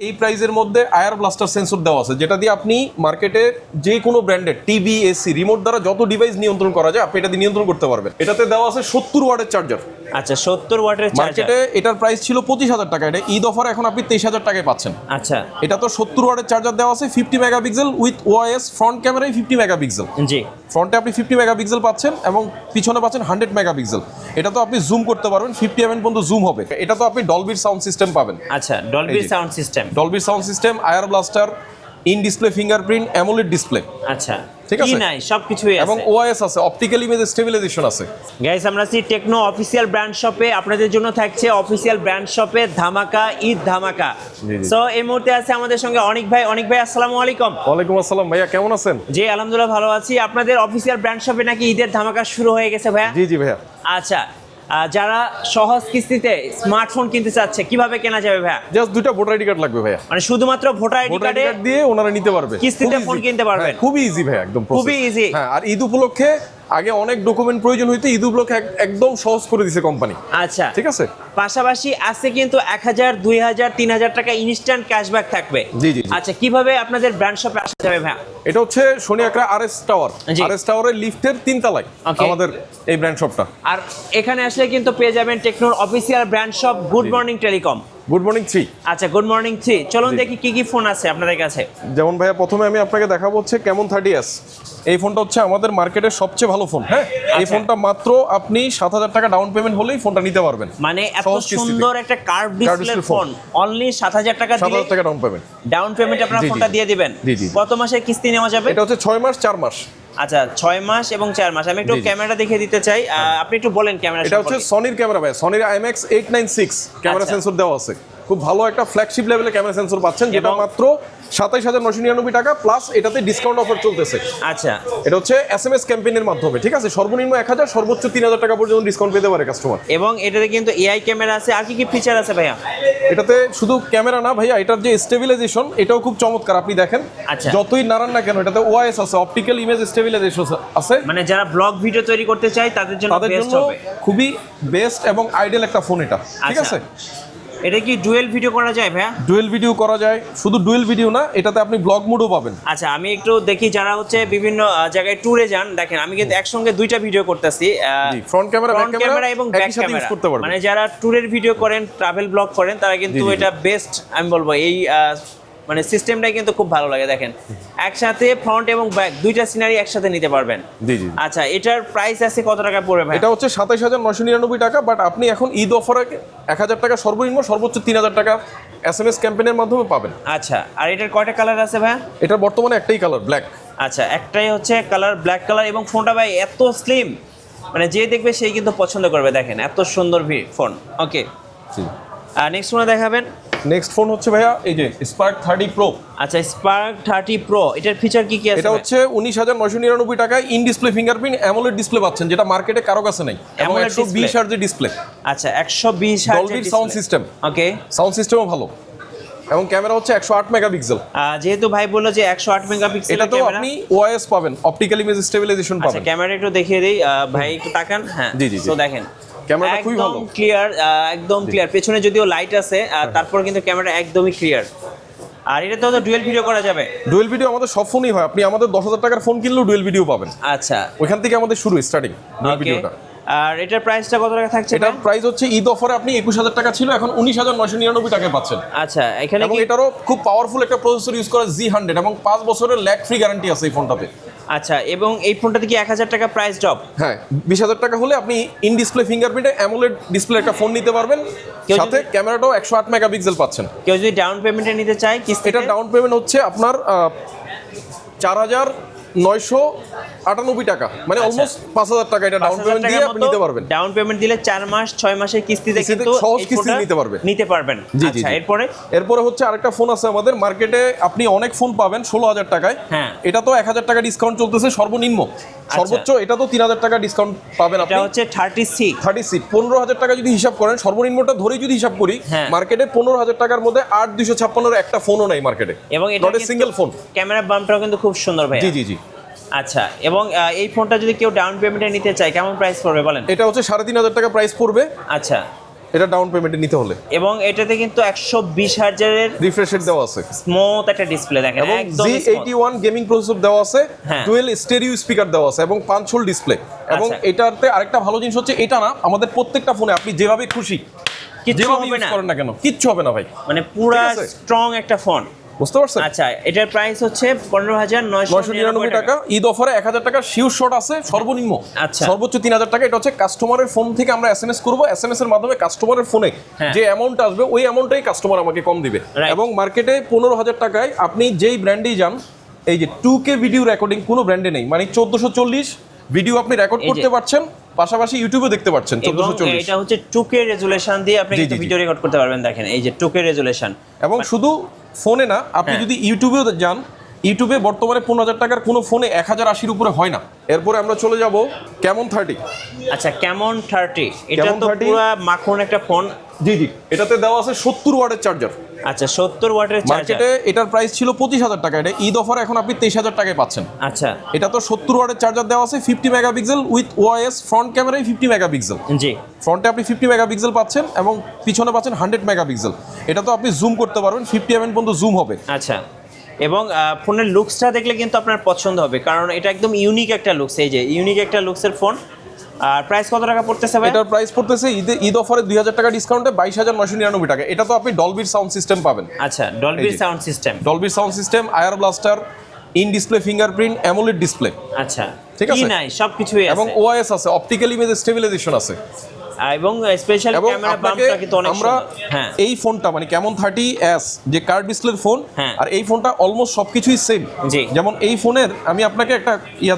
এই প্রাইজের মধ্যে আয়ার ব্লাস্টার সেন্সর দেওয়া আছে, যেটা দিয়ে আপনি মার্কেটে যে কোনো ব্র্যান্ডের টিভি, এসি, রিমোট দ্বারা যত ডিভাইস নিয়ন্ত্রণ করা যায় আপনি এটা দিয়ে নিয়ন্ত্রণ করতে পারবেন। এটাতে দেওয়া আছে 70 ওয়াটের চার্জার। আচ্ছা 70 ওয়াটের চার্জার। মার্কেটে এটার প্রাইস ছিল 25,000 টাকা, এটা ঈদ অফারে এখন আপনি 23,000 টাকায় পাচ্ছেন। আচ্ছা এটা তো 70 ওয়াটের চার্জার দেওয়া আছে, 50 মেগাপিক্সেল উইথ ওআইএস, ফ্রন্ট ক্যামেরায় 50 মেগাপিক্সেল। জি, ফ্রন্টে আপনি 50 মেগাপিক্সেল পাচ্ছেন এবং পিছনে পাচ্ছেন 100 মেগাপিক্সেল। এটা তো আপনি জুম করতে পারবেন, 50 mm পর্যন্ত জুম হবে। এটা তো আপনি ডলবির সাউন্ড সিস্টেম পাবেন। আচ্ছা ডলবি সাউন্ড সিস্টেম। ডলবির sound system, air blaster, in display fingerprint, AMOLED display. আচ্ছা ঠিক আছে, কি নাই সবকিছুই আছে এবং ওআইএস আছে, অপটিক্যাল ইমেজ স্টেবিলাইজেশন আছে। গাইস আমরা আছি টেকনো অফিসিয়াল ব্র্যান্ড শপে, আপনাদের জন্য থাকছে অফিসিয়াল ব্র্যান্ড শপে ধামাকা ঈদ ধামাকা। সো এই মুহূর্তে আছে আমাদের সঙ্গে অনিক ভাই। অনিক ভাই আসসালামু আলাইকুম। ওয়ালাইকুম আসসালাম ভাইয়া, কেমন আছেন? জি আলহামদুলিল্লাহ ভালো আছি। আপনাদের অফিসিয়াল ব্র্যান্ড শপে নাকি ঈদের ধামাকা শুরু হয়ে গেছে ভাইয়া? জি জি ভাইয়া। আচ্ছা যারা সহজ কিস্তিতে স্মার্টফোন কিনতে চাচ্ছে কিভাবে কেনা যাবে ভাইয়া? জাস্ট দুইটা ভোটার আইডি কার্ড লাগবে ভাইয়া, মানে শুধুমাত্র ভোটার আইডি ভোটার আইডি কার্ডে কার্ড দিয়ে ওনারা নিতে পারবে, কিস্তিতে ফোন কিনতে পারবেন। খুবই ইজি ভাইয়া, একদম খুবই easy। হ্যাঁ, আর ঈদ উপলক্ষে আগে অনেক ডকুমেন্ট প্রয়োজন হইতো, ঈদ উপলক্ষে একদম সহজ করে দিয়েছে কোম্পানি। আচ্ছা ঠিক আছে, পাশাপাশি আছে কিন্তু 1000, 2000, 3000 টাকা ইনস্ট্যান্ট ক্যাশব্যাক থাকবে। জি জি। আচ্ছা কিভাবে আপনাদের ব্র্যান্ড শপে আসা যাবে ভাইয়া? এটা হচ্ছে শনি আকরা আরএস টাওয়ার, জি। আরএস টাওয়ারের লিফটের 3 তলায় Okay. আমাদের এই ব্র্যান্ড শপটা। আর এখানে আসলে কিন্তু পেয়ে যাবেন টেকনোর official brand shop good morning telecom. Good morning 3। আচ্ছা গুড মর্নিং 3, চলুন জি। দেখি কি কি ফোন আছে আপনাদের কাছে। যেমন ভাইয়া প্রথমে আমি আপনাকে দেখাবো হচ্ছে কেমন 30s। এই ফোনটা হচ্ছে আমাদের মার্কেটের সবচেয়ে ভালো ফোন। হ্যাঁ, এই আচ্ছা। ফোনটা মাত্র আপনি 7,000 টাকা ডাউন পেমেন্ট হলেই ফোনটা নিতে পারবেন। মানে এত সহজ কিস্তিতে। সুন্দর একটা curve display display phone only 7000 টাকা দিলে 7,000 টাকা ডাউন পেমেন্ট। ডাউন পেমেন্ট আপনারা জি, জি, ফোনটা জি। দিয়ে দিবেন। জি, জি। কত মাসের কিস্তি নেওয়া যাবে? এটা হচ্ছে 6 মাস 4 মাস। আচ্ছা 6 মাস এবং 4 মাস। আমি একটু জি, জি। ক্যামেরা দেখিয়ে দিতে চাই, আপনি একটু বলেন ক্যামেরা এটা হচ্ছে সনির ক্যামেরা ভাই, সনির IMX 896 ক্যামেরা আচ্ছা। সেন্সর দেওয়া আছে। খুব ভালো একটা ফ্ল্যাগশিপ লেভেলের ক্যামেরা সেন্সর পাচ্ছেন, যেটা এবং- মাত্র 27,999 টাকা, প্লাস এটাতে ডিসকাউন্ট অফার চলতেছে। আচ্ছা এটা হচ্ছে SMS ক্যাম্পেইনের মাধ্যমে। ঠিক আছে, সর্বনিম্ন 1000, সর্বোচ্চ 3000 টাকা পর্যন্ত ডিসকাউন্ট পেতে পারে কাস্টমার। এবং এটাতে কিন্তু এআই ক্যামেরা আছে। আর কি কি ফিচার আছে ভাইয়া? এটাতে শুধু ক্যামেরা না ভাইয়া, এটার যে স্টেবিলাইজেশন এটাও খুব চমৎকার। আপনি দেখেন, আচ্ছা। যতই নাড়ান না কেন এটাতে ওআইএস আছে, অপটিক্যাল ইমেজ স্টেবিলাইজেশন আছে। মানে যারা ব্লগ ভিডিও তৈরি করতে চায় তাদের জন্য তাদের বেস্ট জন্য হবে। খুবই বেস্ট এবং আইডিয়াল একটা ফোন এটা। ঠিক আচ্ছা। আছে, এটা কি ডুয়েল ভিডিও করা যায় ভাইয়া? ডুয়েল ভিডিও করা যায়, শুধু ডুয়েল ভিডিও না, এটাতে আপনি ব্লগ মোডও পাবেন। আচ্ছা আমি একটু দেখি, যারা হচ্ছে বিভিন্ন জায়গায় ট্যুরে যান, দেখেন আমি কিন্তু একসঙ্গে দুইটা ভিডিও করতেছি, ফ্রন্ট ক্যামেরা, ব্যাক ক্যামেরা এবং ব্যাক একই সাথে ইউজ ক্যামেরা। করতে পারবেন। মানে যারা ট্যুরের ভিডিও করেন, ট্রাভেল ব্লগ করেন, তারা কিন্তু জি, জি, এটা বেস্ট আমি বলবো। এই মানে সিস্টেমটাই কিন্তু খুব ভালো লাগে। দেখেন একসাথে ফ্রন্ট এবং ব্যাক দুইটা সিনারি একসাথে নিতে পারবেন। জি জি। আচ্ছা এটার প্রাইস আছে কত টাকা পড়বে ভাই? এটা হচ্ছে 27,999 টাকা, বাট আপনি এখন ঈদ অফারে 1000 টাকা সর্বনিম্ন, সর্বোচ্চ 3000 টাকা SMS ক্যাম্পেইনের মাধ্যমে পাবেন। আচ্ছা আর এটার কয়টা কালার আছে ভাই? এটা বর্তমানে একটাই কালার, ব্ল্যাক। আচ্ছা একটাই হচ্ছে কালার, ব্ল্যাক কালার। এবং ফোনটা ভাই এত স্লিম, মানে যে দেখবে সেই কিন্তু পছন্দ করবে। দেখেন এত সুন্দর ফোন। ওকে, জি। আর নেক্সট ফোনে দেখাবেন। নেক্সট ফোন হচ্ছে ভাইয়া এই যে স্পার্ক 30 প্রো। আচ্ছা স্পার্ক 30 প্রো, এটার ফিচার কি কি আছে? এটা হচ্ছে 19,999 টাকায় in display fingerprint AMOLED display পাচ্ছেন, যেটা মার্কেটে কারো কাছে নেই, এবং AMOLED 120 display। হার্জের ডিসপ্লে। আচ্ছা 120 ডলবির সাউন্ড সিস্টেম, ওকে। সাউন্ড সিস্টেমও ভালো, এবং ক্যামেরা হচ্ছে 108 মেগাপিক্সেল। যেহেতু ভাই বললো যে 108 মেগাপিক্সেল এটা তো ক্যামেরা, আপনি ওআইএস পাবেন, অপটিক্যাল ইমেজ স্টেবিলাইজেশন আচ্ছা পাবেন। ক্যামেরা একটু দেখিয়ে দেই ভাই, একটু তাকান। হ্যাঁ জি, জি, জি। তো দেখেন ক্যামেরাটা খুবই ভালো, ক্লিয়ার, একদম ক্লিয়ার। পেছনে যদিও লাইট আছে, তারপর কিন্তু ক্যামেরা একদমই ক্লিয়ার। আর এটা তো ডুয়েল ভিডিও করা যাবে। ডুয়েল ভিডিও আমাদের সব ফোনই হয়, আপনি আমাদের 10,000 টাকার ফোন কিনলেও ডুয়েল ভিডিও পাবেন। আচ্ছা ওইখান থেকে আমাদের শুরু, স্টার্টিং ডুয়েল ওকে। ভিডিওটা। আর এটার প্রাইসটা কত টাকা থাকছে? এটার প্রাইস হচ্ছে ঈদ অফারে আপনি 21,000 টাকা ছিল, এখন 19,999 টাকায় পাচ্ছেন। আচ্ছা এখানে এবং কি, এটারও খুব পাওয়ারফুল একটা প্রসেসর ইউজ করা Z100, এবং 5 বছরের ল্যাগ ফ্রি গ্যারান্টি আছে এই ফোনটাতে। আচ্ছা এবং এই ফোনটাতে কি 1000 টাকা প্রাইস ড্রপ? হ্যাঁ, 20,000 টাকা হলে আপনি ইন ডিসপ্লে ফিঙ্গারপ্রিন্টে অ্যামোলেড ডিসপ্লে একটা ফোন নিতে পারবেন, কেউ সাথে ক্যামেরাটাও 108 মেগাপিক্সেল পাচ্ছেন। কেউ যদি ডাউন পেমেন্টে নিতে চায় কিস্তিতে? এটা ডাউন পেমেন্ট হচ্ছে আপনার 4,998 টাকা, মানে আচ্ছা। অলমোস্ট 5,000 টাকা এটা ডাউন পেমেন্ট দিয়ে আপনি নিতে পারবেন। ডাউন পেমেন্ট দিলে 4 মাস 6 মাসের কিস্তিতে কিস্তিতে কিন্তু সহজ এই কিস্তিতে ফোনটা নিতে পারবেন। জি, জি, আচ্ছা জি। এরপরে হচ্ছে আরেকটা ফোন আছে আমাদের মার্কেটে, আপনি অনেক ফোন পাবেন 16,000 টাকায়। হ্যাঁ। এটা তো 1,000 টাকা ডিসকাউন্ট চলতেছে সর্বনিম্ন, সর্বোচ্চ এটা তো 3,000 টাকা ডিসকাউন্ট পাবেন আপনি। এটা হচ্ছে 30C। 30 15,000 টাকা যদি হিসাব করেন, সর্বনিম্নটা ধরেই যদি হিসাব করি, হ্যাঁ। মার্কেটে 15,000 টাকার মধ্যে 8,256 একটা ফোনও নাই মার্কেটে, এবং এটা not a single phone. Camera বাম্পটাও কিন্তু খুব সুন্দর ভাই। জি জি জি। আচ্ছা এবং এই ফোনটা যদি কেউ ডাউন পেমেন্টে নিতে চায় কেমন প্রাইস পড়বে বলেন? এটা হচ্ছে 3,500 টাকা প্রাইস পড়বে। আচ্ছা এটা ডাউন পেমেন্টে নিতে হলে। এবং এটাতে কিন্তু 120 হার্জের রিফ্রেশ রেট দেওয়া আছে, স্মুথ একটা ডিসপ্লে দেখেন, এবং একদম G81 গেমিং প্রসেসর দেওয়া আছে, হ্যাঁ। ডুয়েল স্টেরিও স্পিকার দেওয়া আছে এবং 5 হোল ডিসপ্লে। এবং আচ্ছা। এটাতে আরেকটা ভালো জিনিস হচ্ছে এটা না, আমাদের প্রত্যেকটা ফোনে আপনি যেভাবে খুশি কিচ্ছু যেভাবে হবে ইউজ না, করেন না কেন কিচ্ছু হবে না ভাই, মানে পুরা ঠিক আছে? স্ট্রং একটা ফোন। বুঝতে পারছেন? আচ্ছা, এটার প্রাইস হচ্ছে 15,999 টাকা। ঈদ অফারে 1000 টাকা শিওর শট আছে সর্বনিম্ন, আচ্ছা। সর্বোচ্চ 3000 টাকা। এটা হচ্ছে কাস্টমারের ফোন থেকে আমরা এসএমএস করব, এসএমএস এর মাধ্যমে কাস্টমারের ফোনে হ্যাঁ। যে অ্যামাউন্ট আসবে ওই অ্যামাউন্টটাই কাস্টমার আমাকে কম দিবে। Right. এবং মার্কেটে 15,000 টাকায় আপনি যেই ব্র্যান্ডেই যান, এই যে 2K ভিডিও রেকর্ডিং কোনো ব্র্যান্ডে নেই, মানে 1440 ভিডিও আপনি রেকর্ড এই যে- করতে পারছেন, পাশাপাশি ইউটিউবে দেখতে পাচ্ছেন এবং 1440। এটা হচ্ছে 2K রেজুলেশন দিয়ে আপনি জি, কিন্তু জি, জি। ভিডিও রেকর্ড করতে পারবেন, দেখেন এই যে 2K রেজুলেশন। এবং শুধু ফোনে না, আপনি হ্যাঁ। যদি ইউটিউবেও যান, ইউটিউবে বর্তমানে 15,000 টাকার কোনো ফোনে 1080 উপরে হয় না। এরপরে আমরা চলে যাব কেমন 30। আচ্ছা, কেমন 30, এটা কেমন তো 30? পুরো মাখন একটা ফোন। জি জি, এটাতে দেওয়া আছে 70 ওয়াটের চার্জার। আচ্ছা, 70 ওয়াটের চার্জার। মার্কেটে এটার প্রাইস ছিল 25,000 টাকা, এটা ঈদ অফারে এখন আপনি 23,000 টাকায় পাচ্ছেন। আচ্ছা, এটা তো 70 ওয়াটের চার্জার দেওয়া আছে, 50 মেগাপিক্সেল উইথ ওআইএস, ফ্রন্ট ক্যামেরায় 50 মেগাপিক্সেল। জি, ফ্রন্টে আপনি 50 মেগাপিক্সেল পাচ্ছেন এবং পিছনে পাচ্ছেন 100 মেগাপিক্সেল। এটা তো আপনি জুম করতে পারবেন, 50 mm পর্যন্ত জুম হবে। আচ্ছা। এবং ফোনের লুকসটা দেখলে কিন্তু আপনার পছন্দ হবে, কারণ এটা একদম ইউনিক একটা লুকস, এই যে ইউনিক একটা লুকসের ফোন। আর প্রাইস কত টাকা পড়তেছে ভাই? এটার প্রাইস পড়তেছে ঈদ অফারে 2000 টাকা ডিসকাউন্টে 22,999 টাকা। এটা তো আপনি ডলবির সাউন্ড সিস্টেম পাবেন, আচ্ছা, ডলবি এই যে। Sound system. ডলবির sound system, air blaster, in display fingerprint, AMOLED display, আচ্ছা, ঠিক আছে? কি নাই সবকিছুই আছে। এবং ওআইএস আছে, অপটিক্যাল ইমেজ স্টেবিলাইজেশন আছে। এবং স্পেশাল এবং ক্যামেরা আপনাকে বাম্পটা কিন্তু অনেক আমরা সুন্দর। হ্যাঁ, এই ফোনটা মানে কেমন 30s যে কার্ড ডিসপ্লের ফোন, হ্যাঁ। আর এই ফোনটা অলমোস্ট সবকিছুই সেম। জি। যেমন এই ফোনের আমি আপনাকে একটা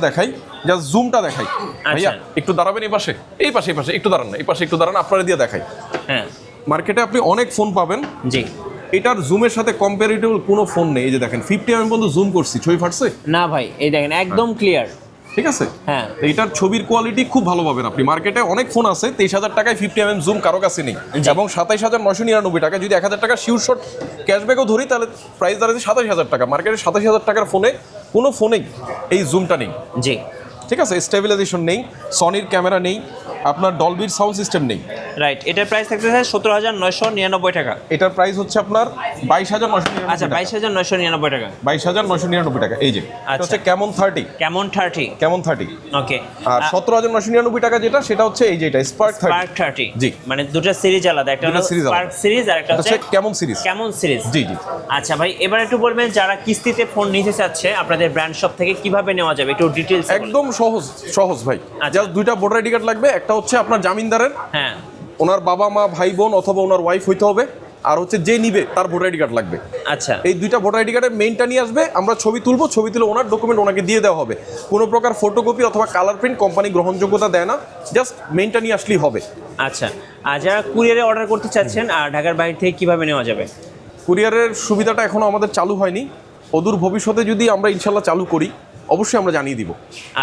দেখাই, জাস্ট জুমটা দেখাই। ভাইয়া একটু দাঁড়াবেন, এই পাশে এই পাশে এই পাশে একটু দাঁড়ান না, এই পাশে একটু দাঁড়ান, আপনারা দিয়ে দেখাই। হ্যাঁ, মার্কেটে আপনি অনেক ফোন পাবেন, জি। এটার জুমের সাথে কম্পারেটিভ কোনো ফোন নেই। এই যে দেখেন 50 mm পর্যন্ত জুম করছি, ছবি ফাটছে, না ভাই, এই দেখেন একদম ক্লিয়ার। ঠিক আছে? হ্যাঁ। তো এটার ছবির কোয়ালিটি খুব ভালো পাবেন আপনি। মার্কেটে অনেক ফোন আছে 23,000 টাকায় 50 mm জুম কারো কাছে নেই, এবং 27,999 টাকা। যদি 1,000 টাকা শিওর শট ক্যাশব্যাকও ধরি তাহলে প্রাইস দাঁড়াচ্ছে 27,000 টাকা। মার্কেটে 27,000 টাকার ফোনে কোনো ফোনেই এই জুমটা নেই, জি, ঠিক আছে? স্টেবিলাইজেশন নেই, সনির ক্যামেরা নেই, আপনার ডলবির সাউন্ড সিস্টেম নেই। রাইট। এটার প্রাইস থাকতেছে 17,999 টাকা। এটার প্রাইস হচ্ছে আপনার 22,999 আচ্ছা, টাকা। 22,999 টাকা। 22,999 টাকা। এই যে এটা আচ্ছা। হচ্ছে কেমন 30, কেমন 30। কেমন 30। ওকে। আর 17,999 টাকা যেটা, সেটা হচ্ছে এই যে এটা স্পার্ক 30। স্পার্ক 30। জি। মানে দুটো সিরিজ আলাদা, একটা দুটো হলো series আলাদা। স্পার্ক সিরিজ আর একটা এটা হচ্ছে হচ্ছে কেমন সিরিজ। কেমন সিরিজ। জি জি। আচ্ছা ভাই, এবার একটু বলবেন যারা কিস্তিতে ফোন নিতে চাচ্ছে আপনাদের ব্র্যান্ড শপ থেকে কিভাবে নেওয়া যাবে, একটু ডিটেইলস। একদম সহজ সহজ ভাই। আচ্ছা। জাস্ট দুইটা ভোটার আইডি কার্ড লাগবে, একটা হচ্ছে আপনার জামিনদারের, হ্যাঁ, ওনার বাবা মা ভাই বোন অথবা ওনার ওয়াইফ হইতে হবে, আর হচ্ছে যে নিবে তার ভোটার আইডি কার্ড লাগবে। আচ্ছা। এই দুইটা ভোটার আইডি কার্ডের মেইনটা নিয়ে আসবে, আমরা ছবি তুলবো, ছবি তুলে ওনার ডকুমেন্ট ওনাকে দিয়ে দেওয়া হবে। কোনো প্রকার ফটোকপি অথবা কালার প্রিন্ট কোম্পানি গ্রহণযোগ্যতা দেয় না, জাস্ট মেইনটা নিয়ে আসলেই হবে। আচ্ছা, আর যারা কুরিয়ারে অর্ডার করতে চাচ্ছেন আর ঢাকার বাইরে থেকে কিভাবে নেওয়া যাবে? কুরিয়ারের সুবিধাটা এখনো আমাদের চালু হয়নি, অদূর ভবিষ্যতে যদি আমরা ইনশাল্লাহ চালু করি অবশ্যই আমরা জানিয়ে দিব।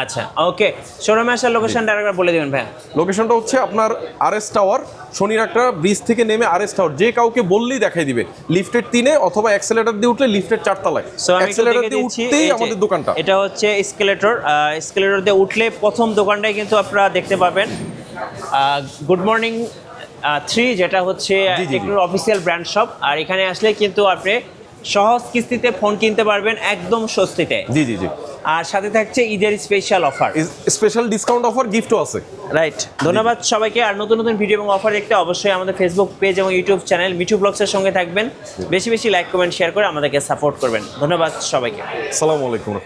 আচ্ছা, ওকে। শোরুমে আসার লোকেশনটা আরেকবার বলে দিবেন ভাই। লোকেশনটা হচ্ছে আপনার আরএস টাওয়ার, শনির একটা ব্রিজ থেকে নেমে আরএস টাওয়ার, যে কাউকে বললেই দেখাই দিবে। লিফটের 3-এ অথবা অ্যাক্সেলেটর দিয়ে উঠলে লিফটের 4 তলায়। সো আমি একটু অ্যাক্সেলেটর দেখে দিয়ে দিচ্ছি, উঠতেই এই যে আমাদের দোকানটা। এটা হচ্ছে এসকেলেটর দিয়ে উঠলে প্রথম দোকানটাই কিন্তু আপনারা দেখতে পাবেন গুড মর্নিং 3, যেটা হচ্ছে জি, জি। টেকনোর অফিসিয়াল ব্র্যান্ড শপ। আর এখানে আসলে কিন্তু আপনি সহজ কিস্তিতে ফোন কিনতে পারবেন একদম স্বস্তিতে। জি জি জি। আর সাথে থাকছে ঈদের special offer, special discount offer, গিফটও আছে। রাইট। ধন্যবাদ সবাইকে। আর নতুন নতুন ভিডিও এবং অফার দেখতে অবশ্যই আমাদের ফেসবুক পেজ এবং ইউটিউব চ্যানেল মিঠু ব্লগসের সঙ্গে থাকবেন। বেশি বেশি লাইক কমেন্ট শেয়ার করে আমাদেরকে সাপোর্ট করবেন। ধন্যবাদ সবাইকে। আসসালামু আলাইকুম।